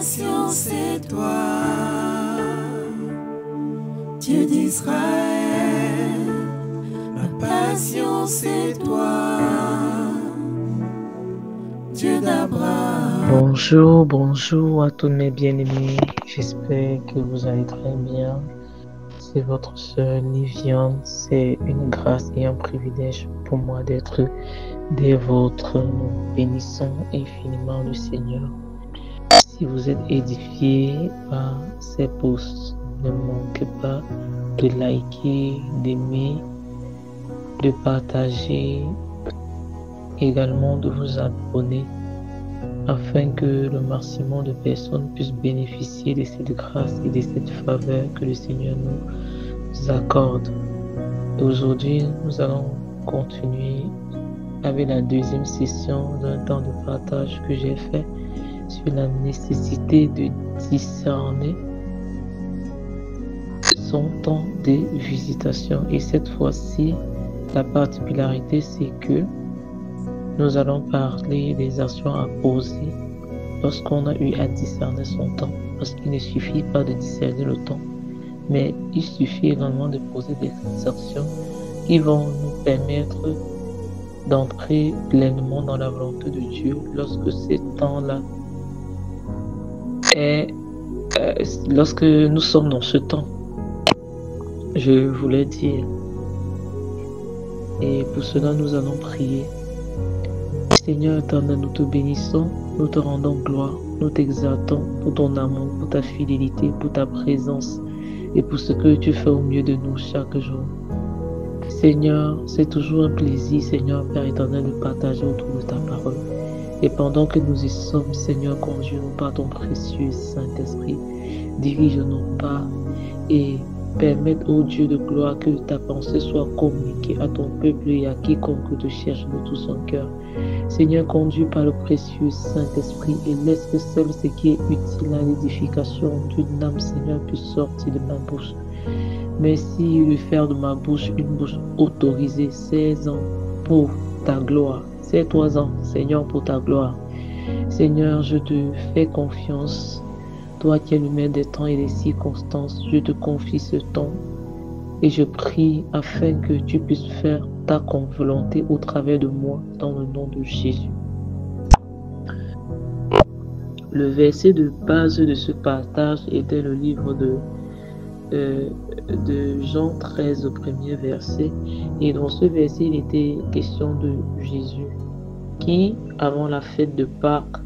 passion c'est toi, Dieu d'Israël. Ma passion c'est toi, Dieu d'Abraham. Bonjour à tous mes bien-aimés. J'espère que vous allez très bien. C'est votre sœur Liviane. C'est une grâce et un privilège pour moi d'être des vôtres. Nous bénissons infiniment le Seigneur. Si vous êtes édifiés par ces posts, ne manquez pas de liker, d'aimer, de partager, également de vous abonner afin que le maximum de personnes puissent bénéficier de cette grâce et de cette faveur que le Seigneur nous accorde. Et aujourd'hui, nous allons continuer avec la deuxième session d'un temps de partage que j'ai fait sur la nécessité de discerner son temps de visitation. Et cette fois-ci, la particularité, c'est que nous allons parler des actions à poser lorsqu'on a eu à discerner son temps. Parce qu'il ne suffit pas de discerner le temps, mais il suffit également de poser des actions qui vont nous permettre d'entrer pleinement dans la volonté de Dieu lorsque ce temps-là est... lorsque nous sommes dans ce temps, je voulais dire. Et pour cela, nous allons prier. Seigneur éternel, nous te bénissons, nous te rendons gloire, nous t'exaltons pour ton amour, pour ta fidélité, pour ta présence et pour ce que tu fais au milieu de nous chaque jour. Seigneur, c'est toujours un plaisir, Seigneur Père éternel, de partager autour de ta parole. Et pendant que nous y sommes, Seigneur, conduis-nous par ton précieux Saint-Esprit, dirige nos pas et permette, ô Dieu de gloire, que ta pensée soit communiquée à ton peuple et à quiconque te cherche de tout son cœur. Seigneur, conduis par le précieux Saint-Esprit et laisse que seul ce qui est utile à l'édification d'une âme, Seigneur, puisse sortir de ma bouche. Merci de faire de ma bouche une bouche autorisée, 16 ans pour ta gloire. C'est 3 ans, Seigneur, pour ta gloire. Seigneur, je te fais confiance. Toi qui es le maître des temps et des circonstances, je te confie ce temps et je prie afin que tu puisses faire ta volonté au travers de moi dans le nom de Jésus. Le verset de base de ce partage était le livre de Jean 13, au premier verset. Et dans ce verset, il était question de Jésus qui, avant la fête de Pâques,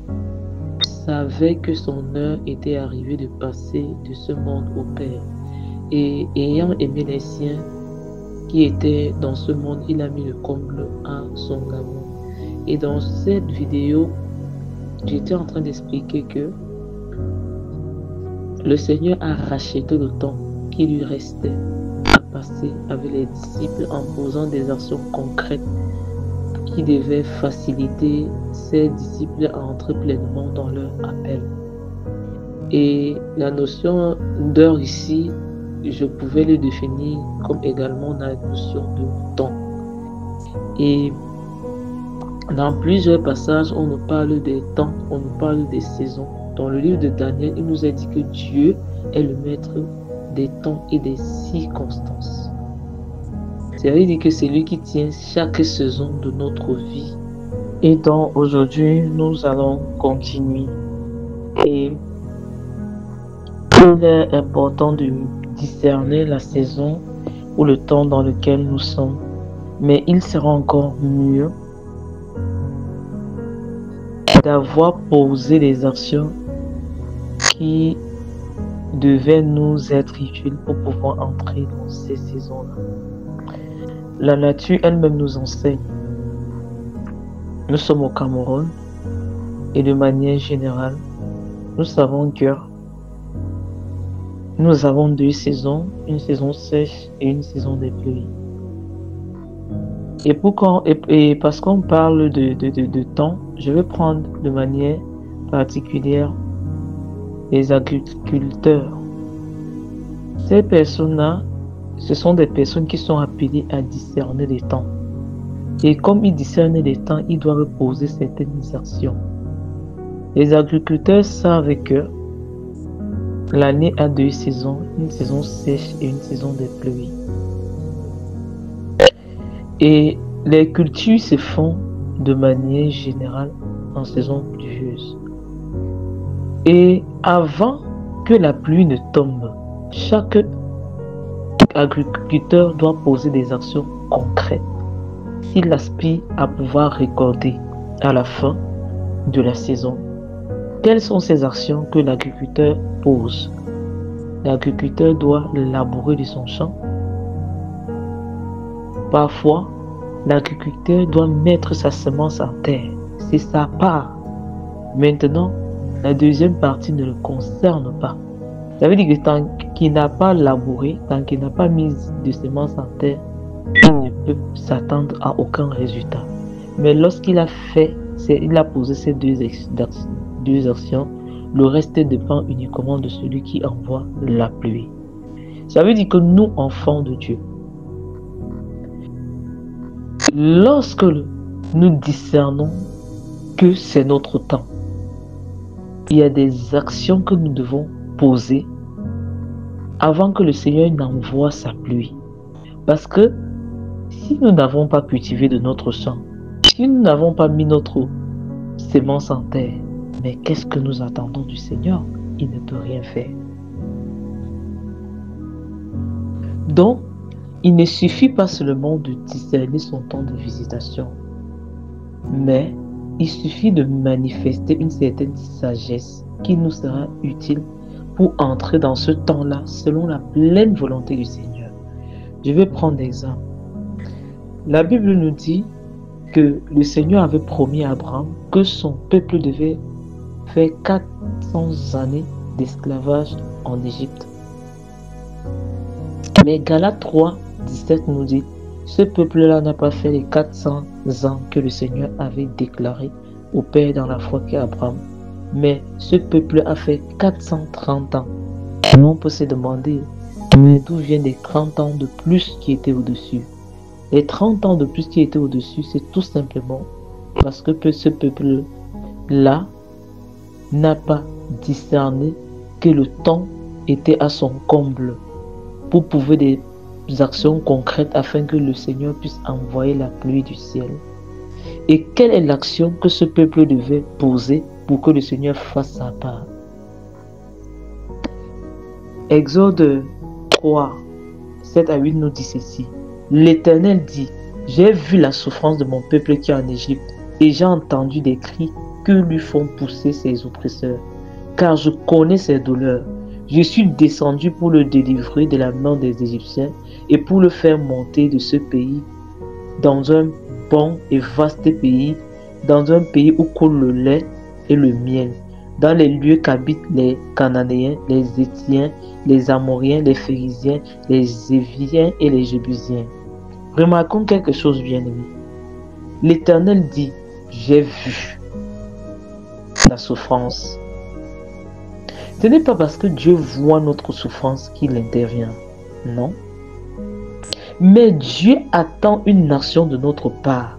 savait que son heure était arrivée de passer de ce monde au Père. Et ayant aimé les siens qui étaient dans ce monde, il a mis le comble à son amour. Et dans cette vidéo, j'étais en train d'expliquer que le Seigneur a racheté le temps qui lui restait à passer avec les disciples en posant des actions concrètes qui devaient faciliter ces disciples à entrer pleinement dans leur appel. Et la notion d'heure ici, je pouvais le définir comme également la notion de temps. Et dans plusieurs passages, on nous parle des temps, on nous parle des saisons. Dans le livre de Daniel, il nous a dit que Dieu est le maître des temps et des circonstances. C'est-à-dire que c'est lui qui tient chaque saison de notre vie. Et donc aujourd'hui, nous allons continuer. Et il est important de discerner la saison ou le temps dans lequel nous sommes. Mais il sera encore mieux d'avoir posé les actions qui devaient nous être utiles pour pouvoir entrer dans ces saisons-là. La nature elle-même nous enseigne. Nous sommes au Cameroun et de manière générale, nous savons que nous avons 2 saisons, une saison sèche et une saison des pluies. Et parce qu'on parle de temps, je vais prendre de manière particulière les agriculteurs. Ces personnes-là, ce sont des personnes qui sont appelées à discerner les temps. Et comme ils discernent les temps, ils doivent poser certaines actions. Les agriculteurs savent que l'année a deux saisons, une saison sèche et une saison des pluies. Et les cultures se font de manière générale en saison pluvieuse. Et avant que la pluie ne tombe, chaque agriculteur doit poser des actions concrètes s'il aspire à pouvoir récolter à la fin de la saison. Quelles sont ces actions que l'agriculteur pose? L'agriculteur doit labourer de son champ. Parfois, l'agriculteur doit mettre sa semence en terre. C'est sa part. Maintenant, la deuxième partie ne le concerne pas. Ça veut dire que tant qu'il n'a pas labouré, tant qu'il n'a pas mis de semence en terre, il ne peut s'attendre à aucun résultat. Mais lorsqu'il a fait, il a posé ces deux actions, le reste dépend uniquement de celui qui envoie la pluie. Ça veut dire que nous, enfants de Dieu, lorsque nous discernons que c'est notre temps, il y a des actions que nous devons poser avant que le Seigneur n'envoie sa pluie. Parce que si nous n'avons pas cultivé de notre champ, si nous n'avons pas mis notre semence en terre, mais qu'est-ce que nous attendons du Seigneur? Il ne peut rien faire. Donc, il ne suffit pas seulement de discerner son temps de visitation, mais il suffit de manifester une certaine sagesse qui nous sera utile pour entrer dans ce temps-là selon la pleine volonté du Seigneur. Je vais prendre l'exemple. La Bible nous dit que le Seigneur avait promis à Abraham que son peuple devait faire 400 années d'esclavage en Égypte. Mais Galates 3, 17 nous dit, ce peuple-là n'a pas fait les 400 ans que le Seigneur avait déclaré au Père dans la foi qu'est Abraham, mais ce peuple a fait 430 ans. Et on peut se demander, mais d'où viennent les 30 ans de plus qui étaient au-dessus? Les 30 ans de plus qui étaient au-dessus, c'est tout simplement parce que ce peuple-là n'a pas discerné que le temps était à son comble pour pouvoir des actions concrètes afin que le Seigneur puisse envoyer la pluie du ciel. Et quelle est l'action que ce peuple devait poser pour que le Seigneur fasse sa part? Exode 3, 7 à 8 nous dit ceci. L'Éternel dit, j'ai vu la souffrance de mon peuple qui est en Égypte, et j'ai entendu des cris que lui font pousser ses oppresseurs, car je connais ses douleurs. Je suis descendu pour le délivrer de la main des Égyptiens et pour le faire monter de ce pays dans un bon et vaste pays, dans un pays où coule le lait et le miel, dans les lieux qu'habitent les Cananéens, les Héthiens, les Amoriens, les Phérésiens, les Éviens et les Jébusiens. Remarquons quelque chose, bien-aimé. L'Éternel dit, j'ai vu la souffrance. Ce n'est pas parce que Dieu voit notre souffrance qu'il intervient, non. Mais Dieu attend une action de notre part.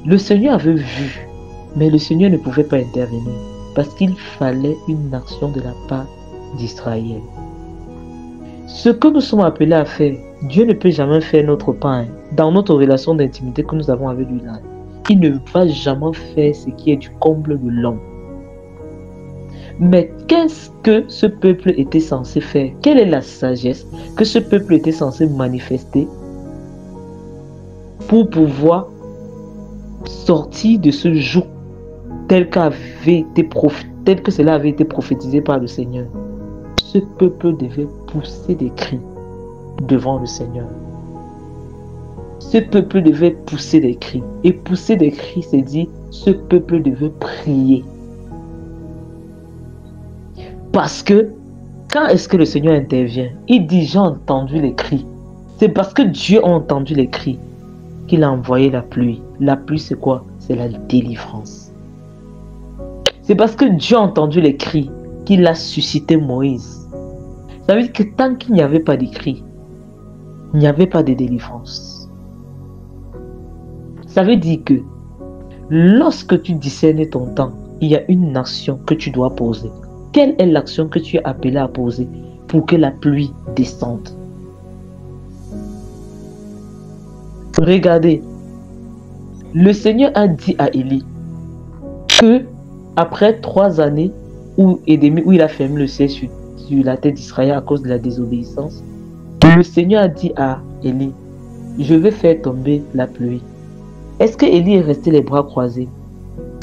Le Seigneur avait vu, mais le Seigneur ne pouvait pas intervenir parce qu'il fallait une action de la part d'Israël. Ce que nous sommes appelés à faire, Dieu ne peut jamais faire notre part. Dans notre relation d'intimité que nous avons avec lui là, il ne va jamais faire ce qui est du comble de l'homme. Mais qu'est-ce que ce peuple était censé faire? Quelle est la sagesse que ce peuple était censé manifester pour pouvoir sortir de ce joug tel que cela avait été prophétisé par le Seigneur? Ce peuple devait pousser des cris devant le Seigneur. Ce peuple devait pousser des cris. Et pousser des cris, c'est dire, ce peuple devait prier. Parce que, quand est-ce que le Seigneur intervient? Il dit, j'ai entendu les cris. C'est parce que Dieu a entendu les cris qu'il a envoyé la pluie. La pluie, c'est quoi? C'est la délivrance. C'est parce que Dieu a entendu les cris qu'il a suscité Moïse. Ça veut dire que tant qu'il n'y avait pas de cris, il n'y avait pas de délivrance. Ça veut dire que lorsque tu discernes ton temps, il y a une action que tu dois poser. quelle est l'action que tu es appelé à poser pour que la pluie descende? Regardez, le Seigneur a dit à Élie que après 3 années et demie où il a fermé le ciel sur la tête d'Israël à cause de la désobéissance, le Seigneur a dit à Élie, je vais faire tomber la pluie. Est-ce que Élie est resté les bras croisés?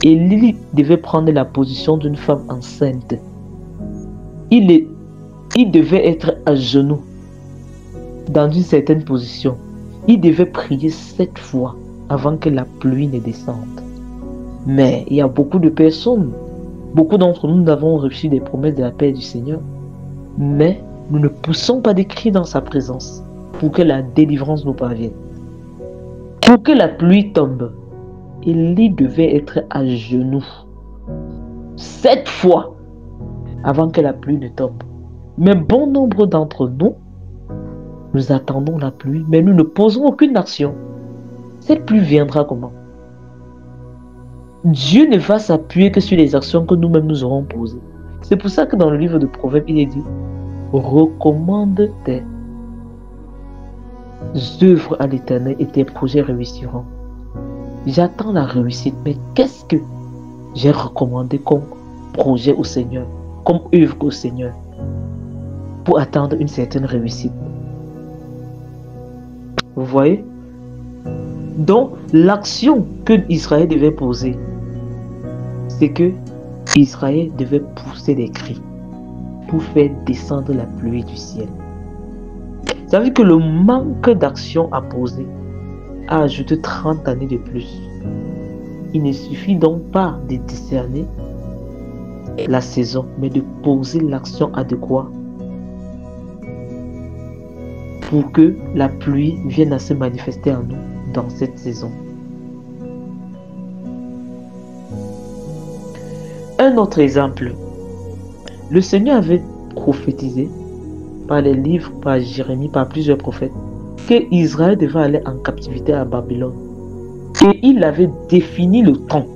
Élie devait prendre la position d'une femme enceinte. Il devait être à genoux dans une certaine position. Il devait prier 7 fois avant que la pluie ne descende. Mais il y a beaucoup de personnes, beaucoup d'entre nous avons reçu des promesses de la paix du Seigneur, mais nous ne poussons pas des cris dans sa présence pour que la délivrance nous parvienne. Pour que la pluie tombe, Élie devait être à genoux 7 fois avant que la pluie ne tombe. Mais bon nombre d'entre nous, nous attendons la pluie, mais nous ne posons aucune action. Cette pluie viendra comment? Dieu ne va s'appuyer que sur les actions que nous-mêmes nous aurons posées. C'est pour ça que dans le livre de Proverbes, il est dit, recommande tes œuvres à l'Éternel et tes projets réussiront. J'attends la réussite, mais qu'est-ce que j'ai recommandé comme projet au Seigneur, comme œuvre au Seigneur, pour attendre une certaine réussite? Vous voyez? Donc, l'action que Israël devait poser, c'est que Israël devait pousser des cris pour faire descendre la pluie du ciel. Ça veut dire que le manque d'action à poser a ajouté 30 années de plus. Il ne suffit donc pas de discerner la saison, mais de poser l'action adéquate pour que la pluie vienne à se manifester en nous dans cette saison. Un autre exemple, le Seigneur avait prophétisé par les livres, par Jérémie, par plusieurs prophètes, que Israël devait aller en captivité à Babylone. Et il avait défini le temps.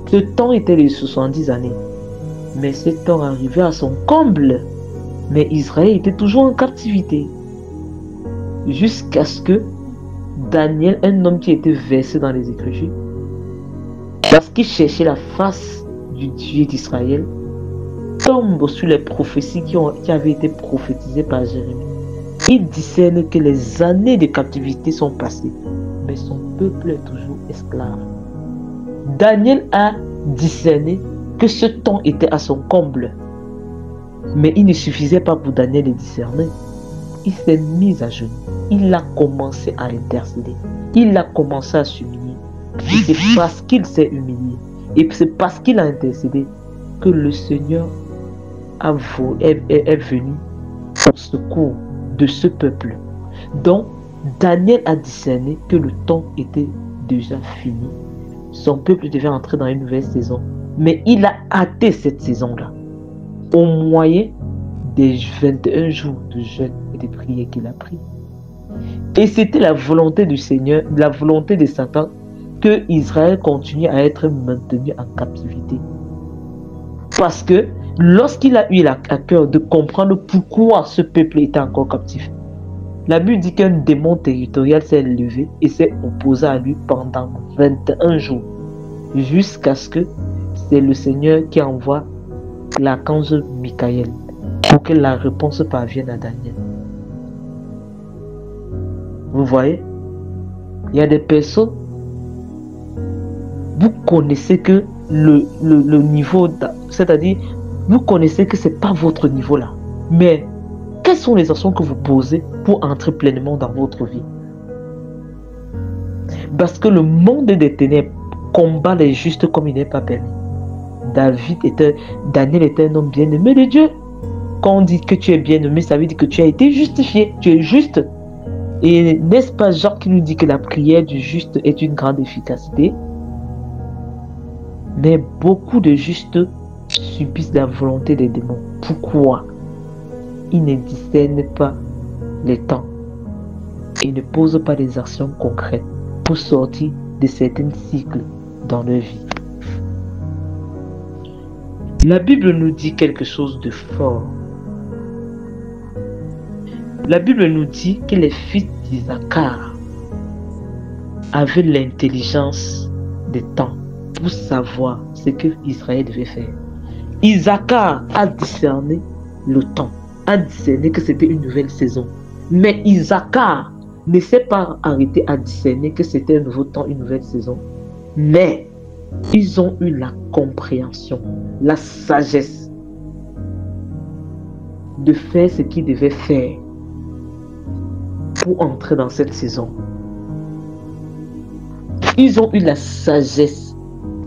Ce temps était de 70 années. Mais ce temps arrivait à son comble. Mais Israël était toujours en captivité. Jusqu'à ce que Daniel, un homme qui était versé dans les Écritures, parce qu'il cherchait la face du Dieu d'Israël, tombe sur les prophéties qui avaient été prophétisées par Jérémie. Il discerne que les années de captivité sont passées, mais son peuple est toujours esclave. Daniel a discerné que ce temps était à son comble, mais il ne suffisait pas pour Daniel de discerner. Il s'est mis à genoux. Il a commencé à intercéder. Il a commencé à s'humilier. Et c'est parce qu'il s'est humilié et c'est parce qu'il a intercédé que le Seigneur est venu au secours de ce peuple. Donc, Daniel a discerné que le temps était déjà fini. Son peuple devait entrer dans une nouvelle saison. Mais il a hâté cette saison-là au moyen des 21 jours de jeûne et de prière qu'il a pris. Et c'était la volonté du Seigneur, la volonté de Satan, que Israël continue à être maintenu en captivité. Parce que lorsqu'il a eu à cœur de comprendre pourquoi ce peuple était encore captif, la Bible dit qu'un démon territorial s'est levé et s'est opposé à lui pendant 21 jours, jusqu'à ce que c'est le Seigneur qui envoie l'archange Michael pour que la réponse parvienne à Daniel. Vous voyez, il y a des personnes, vous connaissez que le niveau, c'est-à-dire, vous connaissez que ce n'est pas votre niveau là. Mais, quelles sont les actions que vous posez pour entrer pleinement dans votre vie? Parce que le monde des ténèbres combat les justes comme il n'est pas permis. Daniel était un homme bien-aimé de Dieu. Quand on dit que tu es bien-aimé, ça veut dire que tu as été justifié. Tu es juste. Et n'est-ce pas Jacques qui nous dit que la prière du juste est une grande efficacité? Mais beaucoup de justes subissent la volonté des démons. Pourquoi? Ils ne discernent pas les temps et ne posent pas des actions concrètes pour sortir de certains cycles dans leur vie. La Bible nous dit quelque chose de fort. La Bible nous dit que les fils d'Isaacar avaient l'intelligence des temps pour savoir ce que Israël devait faire. Isaacar a discerné le temps, a discerné que c'était une nouvelle saison. Mais Isaacar ne s'est pas arrêté à discerner que c'était un nouveau temps, une nouvelle saison. Mais ils ont eu la compréhension, la sagesse de faire ce qu'ils devaient faire pour entrer dans cette saison. Ils ont eu la sagesse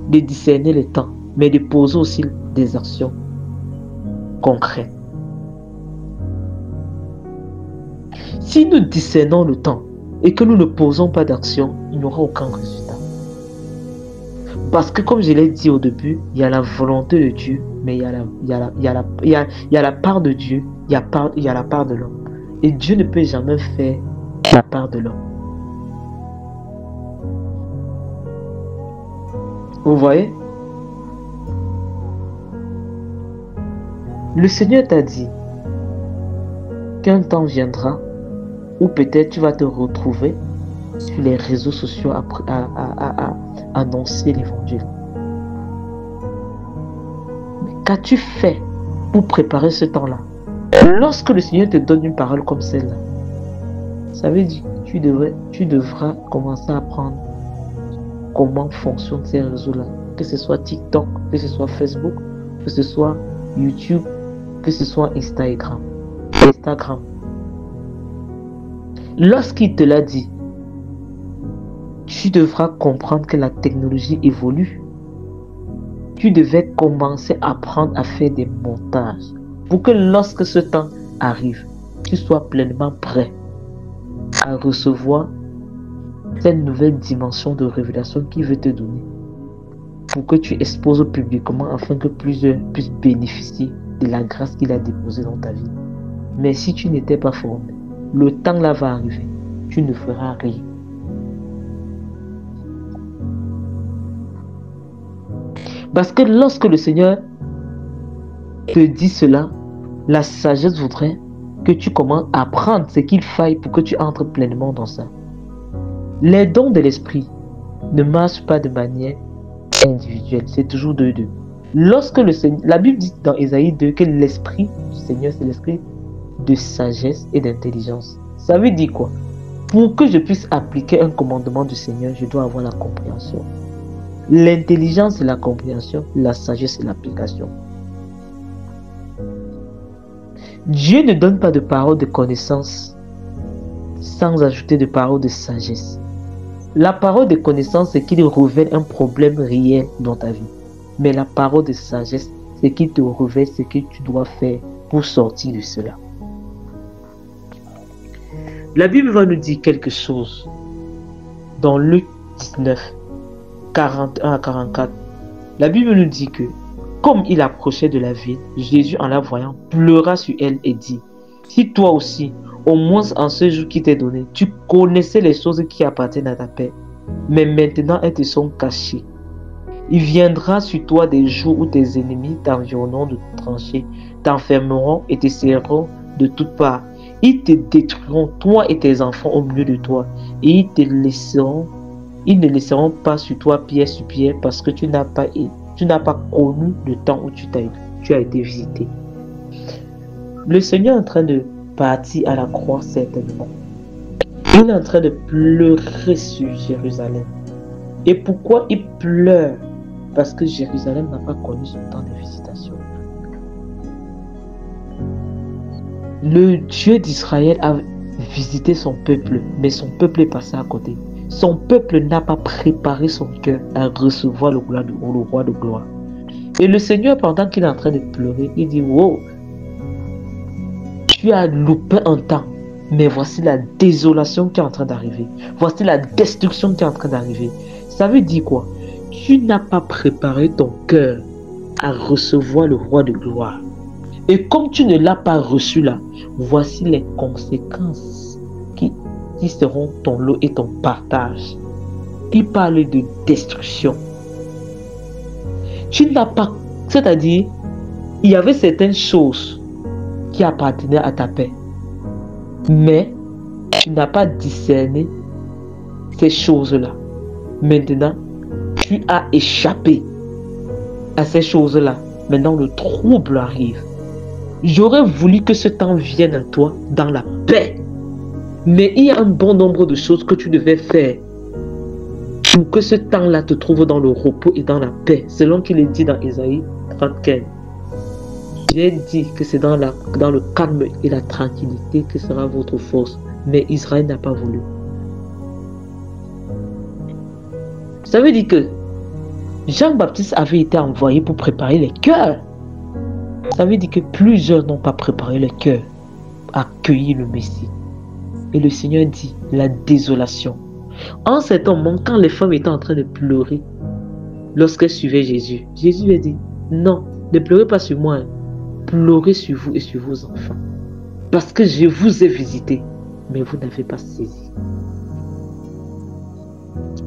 de discerner le temps, mais de poser aussi des actions concrètes. Si nous discernons le temps et que nous ne posons pas d'action, il n'y aura aucun résultat. Parce que comme je l'ai dit au début, il y a la volonté de Dieu, mais il y a la part de Dieu, il y a la part de l'homme. Et Dieu ne peut jamais faire la part de l'homme. Vous voyez? Le Seigneur t'a dit qu'un temps viendra où peut-être tu vas te retrouver sur les réseaux sociaux à annoncer l'évangile. Qu'as-tu fait pour préparer ce temps-là? Lorsque le Seigneur te donne une parole comme celle-là, ça veut dire que tu devras commencer à apprendre comment fonctionnent ces réseaux-là. Que ce soit TikTok, que ce soit Facebook, que ce soit YouTube, que ce soit Instagram. Lorsqu'il te l'a dit, tu devras comprendre que la technologie évolue. Tu devais commencer à apprendre à faire des montages pour que lorsque ce temps arrive, tu sois pleinement prêt à recevoir cette nouvelle dimension de révélation qu'il veut te donner pour que tu exposes publiquement afin que plusieurs puissent bénéficier de la grâce qu'il a déposée dans ta vie. Mais si tu n'étais pas formé, le temps là va arriver, tu ne feras rien. Parce que lorsque le Seigneur te dit cela, la sagesse voudrait que tu commences à apprendre ce qu'il faille pour que tu entres pleinement dans ça. Les dons de l'esprit ne marchent pas de manière individuelle, c'est toujours de deux. Lorsque le Seigneur, la Bible dit dans Ésaïe 2 que l'esprit du Seigneur, c'est l'esprit de sagesse et d'intelligence. Ça veut dire quoi? Pour que je puisse appliquer un commandement du Seigneur, je dois avoir la compréhension. L'intelligence, c'est la compréhension, la sagesse, c'est l'application. Dieu ne donne pas de paroles de connaissance sans ajouter de paroles de sagesse. La parole de connaissance, c'est qu'il révèle un problème réel dans ta vie. Mais la parole de sagesse, c'est qu'il te révèle ce que tu dois faire pour sortir de cela. La Bible va nous dire quelque chose dans Luc 19, 41 à 44. La Bible nous dit que, comme il approchait de la ville, Jésus, en la voyant, pleura sur elle et dit: si toi aussi, au moins en ce jour qui t'est donné, tu connaissais les choses qui appartiennent à ta paix, mais maintenant elles te sont cachées. Il viendra sur toi des jours où tes ennemis t'environneront de tranchées, t'enfermeront et te serreront de toutes parts. Ils te détruiront, toi et tes enfants au milieu de toi, et ils ne laisseront pas sur toi pierre sur pierre, parce que tu n'as pas connu le temps où tu as été visité. Le Seigneur est en train de partir à la croix certainement. Il est en train de pleurer sur Jérusalem. Et pourquoi il pleure? Parce que Jérusalem n'a pas connu son temps de visitation. Le Dieu d'Israël a visité son peuple, mais son peuple est passé à côté. Son peuple n'a pas préparé son cœur à recevoir le roi de gloire. Et le Seigneur, pendant qu'il est en train de pleurer, il dit: wow, tu as loupé un temps, mais voici la désolation qui est en train d'arriver. Voici la destruction qui est en train d'arriver. Ça veut dire quoi? Tu n'as pas préparé ton cœur à recevoir le roi de gloire. Et comme tu ne l'as pas reçu là, voici les conséquences qui seront ton lot et ton partage. Il parle de destruction. Tu n'as pas, c'est-à-dire, il y avait certaines choses qui appartenaient à ta paix. Mais tu n'as pas discerné ces choses-là. Maintenant, tu as échappé à ces choses-là. Maintenant, le trouble arrive. J'aurais voulu que ce temps vienne à toi dans la paix. Mais il y a un bon nombre de choses que tu devais faire pour que ce temps-là te trouve dans le repos et dans la paix. Selon qu'il est dit dans Ésaïe 34. J'ai dit que c'est dans le calme et la tranquillité que sera votre force. Mais Israël n'a pas voulu. Ça veut dire que Jean-Baptiste avait été envoyé pour préparer les cœurs. Ça veut dire que plusieurs n'ont pas préparé le cœur à accueillir le Messie. Et le Seigneur dit la désolation. En cet moment, quand les femmes étaient en train de pleurer, lorsqu'elles suivaient Jésus, Jésus lui a dit non, ne pleurez pas sur moi, pleurez sur vous et sur vos enfants. Parce que je vous ai visité, mais vous n'avez pas saisi.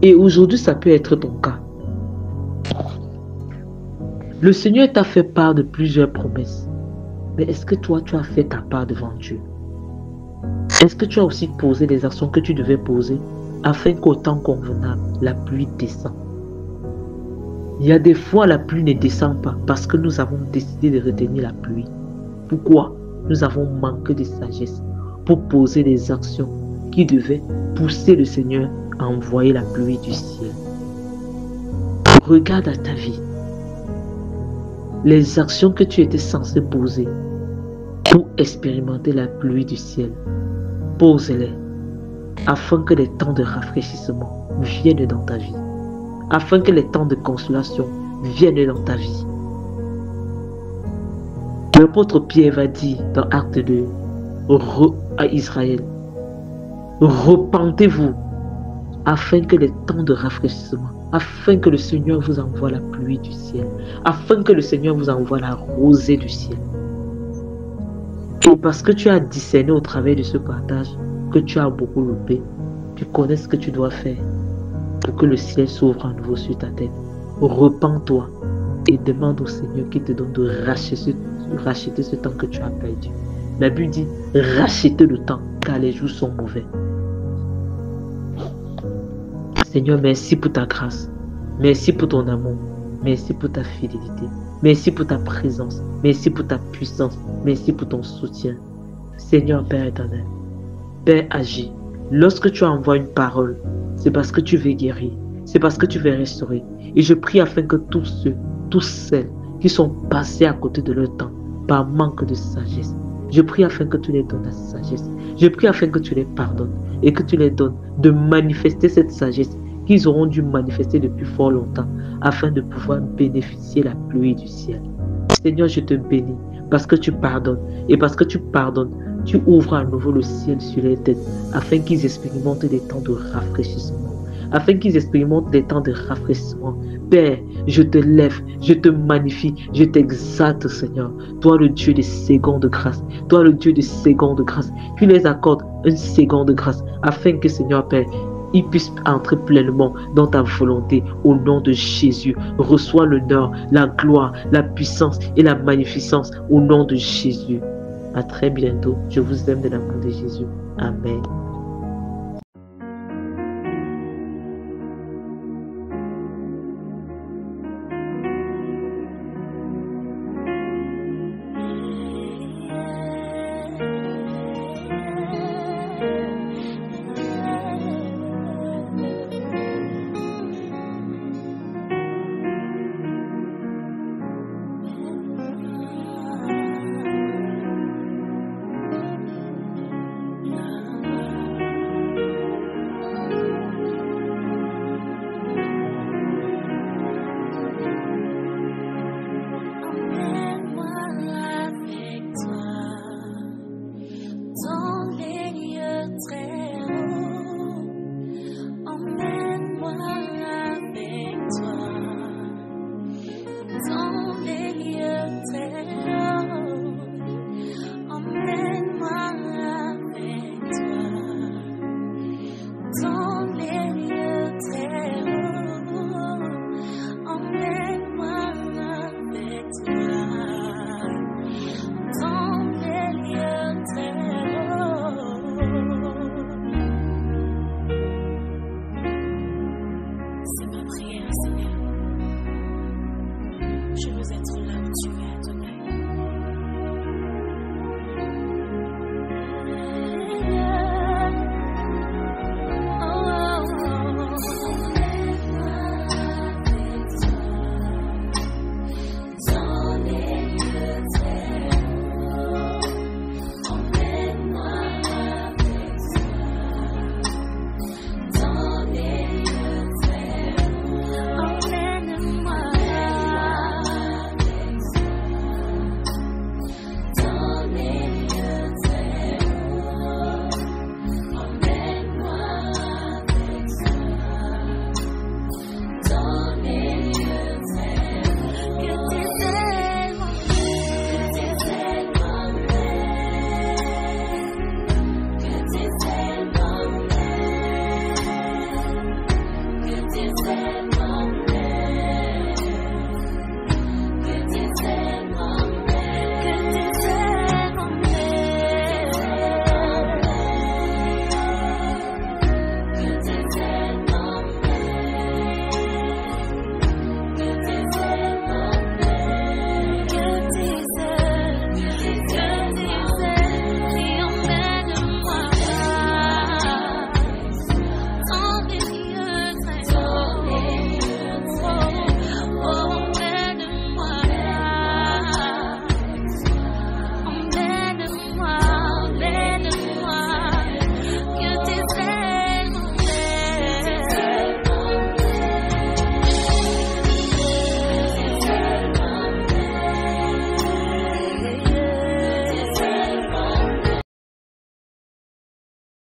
Et aujourd'hui, ça peut être ton cas. Le Seigneur t'a fait part de plusieurs promesses. Mais est-ce que toi, tu as fait ta part devant Dieu? Est-ce que tu as aussi posé les actions que tu devais poser afin qu'au temps convenable, la pluie descende? Il y a des fois, la pluie ne descend pas parce que nous avons décidé de retenir la pluie. Pourquoi? Nous avons manqué de sagesse pour poser des actions qui devaient pousser le Seigneur à envoyer la pluie du ciel. Regarde à ta vie. Les actions que tu étais censé poser pour expérimenter la pluie du ciel, pose-les afin que les temps de rafraîchissement viennent dans ta vie, afin que les temps de consolation viennent dans ta vie. L'apôtre Pierre va dire dans Acte 2 à Israël, repentez-vous afin que les temps de rafraîchissement, afin que le Seigneur vous envoie la pluie du ciel, afin que le Seigneur vous envoie la rosée du ciel. Et parce que tu as discerné au travers de ce partage que tu as beaucoup loupé, tu connais ce que tu dois faire pour que le ciel s'ouvre à nouveau sur ta tête. Repends-toi et demande au Seigneur qui te donne de racheter ce temps que tu as perdu. La Bible dit rachetez le temps car les jours sont mauvais. Seigneur, merci pour ta grâce. Merci pour ton amour. Merci pour ta fidélité. Merci pour ta présence. Merci pour ta puissance. Merci pour ton soutien. Seigneur Père éternel, Père agis. Lorsque tu envoies une parole, c'est parce que tu veux guérir. C'est parce que tu veux restaurer. Et je prie afin que tous celles qui sont passés à côté de leur temps par manque de sagesse, je prie afin que tu les donnes la sagesse. Je prie afin que tu les pardonnes et que tu les donnes de manifester cette sagesse qu'ils auront dû manifester depuis fort longtemps afin de pouvoir bénéficier la pluie du ciel. Seigneur, je te bénis parce que tu pardonnes et parce que tu pardonnes, tu ouvres à nouveau le ciel sur les têtes afin qu'ils expérimentent des temps de rafraîchissement, afin qu'ils expérimentent des temps de rafraîchissement. Père, je te lève, je te magnifie, je t'exalte, Seigneur. Toi, le Dieu des secondes grâces, toi, le Dieu des secondes grâces, tu les accordes une seconde grâce afin que, Seigneur Père, ils puissent entrer pleinement dans ta volonté. Au nom de Jésus, reçois l'honneur, la gloire, la puissance et la magnificence au nom de Jésus. À très bientôt. Je vous aime de l'amour de Jésus. Amen. Je veux être là où tu es, Adonai.